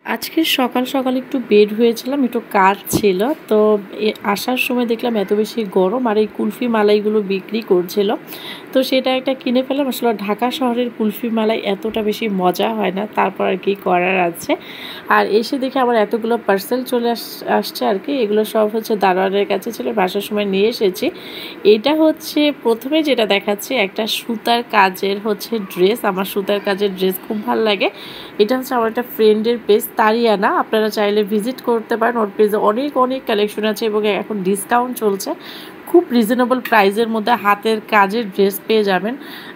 আজকে সকাল সকাল একটু বের হয়েছিলাম, একটু কাজ ছিল। তো আসার সময় দেখলাম এত বেশি গরম আর এই কুলফি মালাইগুলো বিক্রি করছিল। তো সেটা একটা কিনে ফেললাম। আসলে ঢাকা শহরের কুলফি মালাই এতটা বেশি মজা হয় না, তারপর আর কি করার আছে। আর এসে দেখে আবার এতগুলো পার্সেল চলে আসছে আর কি। এগুলো সব হচ্ছে দারোয়ানের কাছে ছিল, বাসার সময় নিয়ে এসেছি। এটা হচ্ছে প্রথমে যেটা দেখাচ্ছি একটা সুতার কাজের হচ্ছে ড্রেস। আমার সুতার কাজের ড্রেস খুব ভালো লাগে। এটা হচ্ছে আমার একটা ফ্রেন্ডের পেজ, তারিয়ানা। আপনারা চাইলে ভিজিট করতে পারেন, ওর পেজে অনেক অনেক কালেকশন আছে এবং এখন ডিসকাউন্ট চলছে। খুব রিজনেবল প্রাইসের মধ্যে হাতের কাজের ড্রেস পেয়ে যাবেন।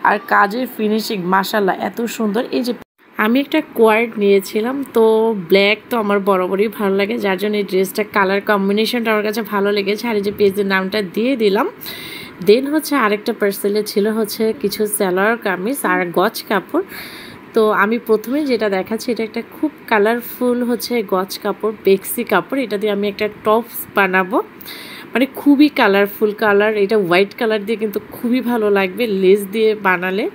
আর কাজের ফিনিশিং মাশাআল্লাহ এত সুন্দর। এই যে আমি একটা কোয়ার্ড নিয়েছিলাম, তো ব্ল্যাক তো আমার বরাবরই ভালো লাগে, যার জন্য এই ড্রেসটা কালার কম্বিনেশনটা আমার কাছে ভালো লেগেছে। আর এই যে পেজের নামটা দিয়ে দিলাম। দেন হচ্ছে আরেকটা পার্সেলে ছিল হচ্ছে কিছু সালোয়ার কামিজ আর গজ কাপড়। তো আমি প্রথমে যেটা দেখাচ্ছি এটা একটা খুব কালারফুল হচ্ছে গজ কাপড়, বেক্সি কাপড়। এটা দিয়ে আমি একটা টপস বানাবো, মানে খুবই কালারফুল কালার। এটা হোয়াইট কালার দিয়ে কিন্তু খুবই ভালো লাগবে লেস দিয়ে বানালে।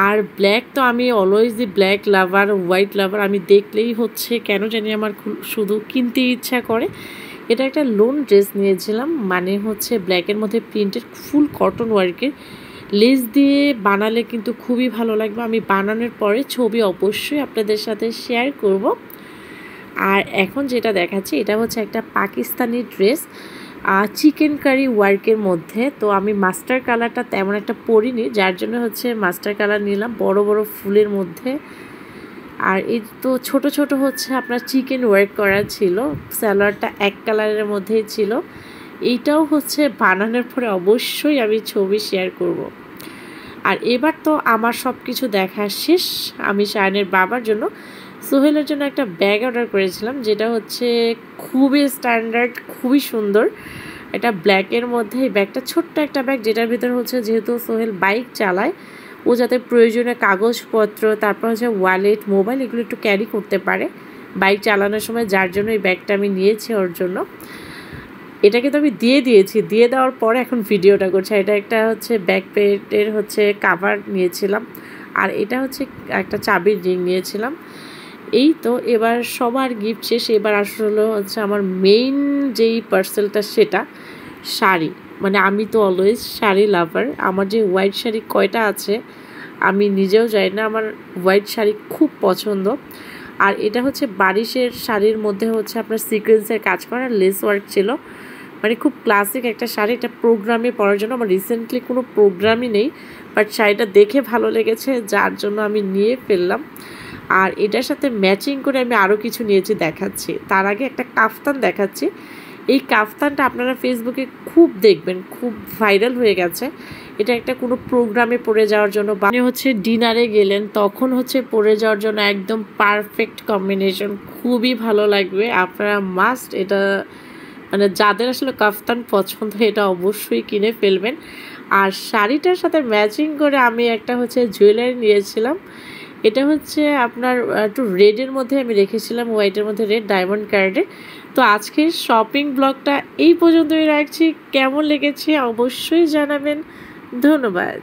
আর ব্ল্যাক তো আমি অলওয়েজই ব্ল্যাক লাভার, হোয়াইট লাভার। আমি দেখলেই হচ্ছে কেন জানি আমার শুধু কিনতে ইচ্ছা করে। এটা একটা লোন ড্রেস নিয়েছিলাম, মানে হচ্ছে ব্ল্যাকের মধ্যে প্রিন্টের ফুল কটন ওয়ার্কের। লেস দিয়ে বানালে কিন্তু খুবই ভালো লাগবে। আমি বানানোর পরে ছবি অবশ্যই আপনাদের সাথে শেয়ার করব। আর এখন যেটা দেখাচ্ছি এটা হচ্ছে একটা পাকিস্তানি ড্রেস, চিকেন কারি ওয়ার্কের মধ্যে। তো আমি মাস্টার কালারটা তেমন একটা পরিনি, যার জন্য হচ্ছে মাস্টার কালার নিলাম বড় বড় ফুলের মধ্যে। আর এই তো ছোট ছোট হচ্ছে আপনার চিকেন ওয়ার্ক করা ছিল। সালোয়ারটা এক কালারের মধ্যেই ছিল। এইটাও হচ্ছে বানানোর পরে অবশ্যই আমি ছবি শেয়ার করব। আর এবার তো আমার সব কিছু দেখা শেষ। আমি শায়নের বাবার জন্য, সোহেলের জন্য একটা ব্যাগ অর্ডার করেছিলাম, যেটা হচ্ছে খুবই স্ট্যান্ডার্ড, খুবই সুন্দর। এটা ব্ল্যাকের মধ্যে। এই ব্যাগটা ছোট্ট একটা ব্যাগ, যেটার ভিতরে হচ্ছে যেহেতু সোহেল বাইক চালায়, ও যাতে প্রয়োজনীয় কাগজপত্র, তারপর হচ্ছে ওয়ালেট, মোবাইল এগুলো একটু ক্যারি করতে পারে বাইক চালানোর সময়, যার জন্য এই ব্যাগটা আমি নিয়েছি ওর জন্য। এটাকে তো আমি দিয়ে দিয়েছি, দিয়ে দেওয়ার পরে এখন ভিডিওটা করছি। এটা একটা হচ্ছে ব্যাক প্যাকের হচ্ছে কাভার নিয়েছিলাম, আর এটা হচ্ছে একটা চাবির রিং নিয়েছিলাম। এই তো এবার সবার গিফট শেষ। এবার আসলে হচ্ছে আমার মেইন যেই পার্সেলটা সেটা শাড়ি। মানে আমি তো অলওয়েজ শাড়ি লাভার। আমার যে হোয়াইট শাড়ি কয়টা আছে আমি নিজেও জানি না, আমার হোয়াইট শাড়ি খুব পছন্দ। আর এটা হচ্ছে বারিশের শাড়ির মধ্যে হচ্ছে আপনার সিকোয়েন্সের কাজ করা লেস ওয়ার্ক ছিল, মানে খুব ক্লাসিক একটা শাড়ি। এটা প্রোগ্রামে পরার জন্য। আমার রিসেন্টলি কোনো প্রোগ্রামই নেই, বাট শাড়িটা দেখে ভালো লেগেছে, যার জন্য আমি নিয়ে ফেললাম। আর এটার সাথে ম্যাচিং করে আমি আরও কিছু নিয়েছি, দেখাচ্ছি। তার আগে একটা কাফতান দেখাচ্ছি। এই কাফতানটা আপনারা ফেসবুকে খুব দেখবেন, খুব ভাইরাল হয়ে গেছে। এটা একটা কোনো প্রোগ্রামে পরে যাওয়ার জন্য বা হচ্ছে ডিনারে গেলেন তখন হচ্ছে পরে যাওয়ার জন্য একদম পারফেক্ট কম্বিনেশন, খুবই ভালো লাগবে। আপনারা মাস্ট এটা, মানে যাদের আসলে কাফতান পছন্দ এটা অবশ্যই কিনে ফেলবেন। আর শাড়িটার সাথে ম্যাচিং করে আমি একটা হচ্ছে জুয়েলারি নিয়েছিলাম। এটা হচ্ছে আপনার একটু রেডের মধ্যে আমি রেখেছিলাম, হোয়াইটের মধ্যে রেড ডায়মন্ড কার্ডে। তো আজকের শপিং ব্লগটা এই পর্যন্তই রাখছি। কেমন লেগেছে অবশ্যই জানাবেন। ধন্যবাদ।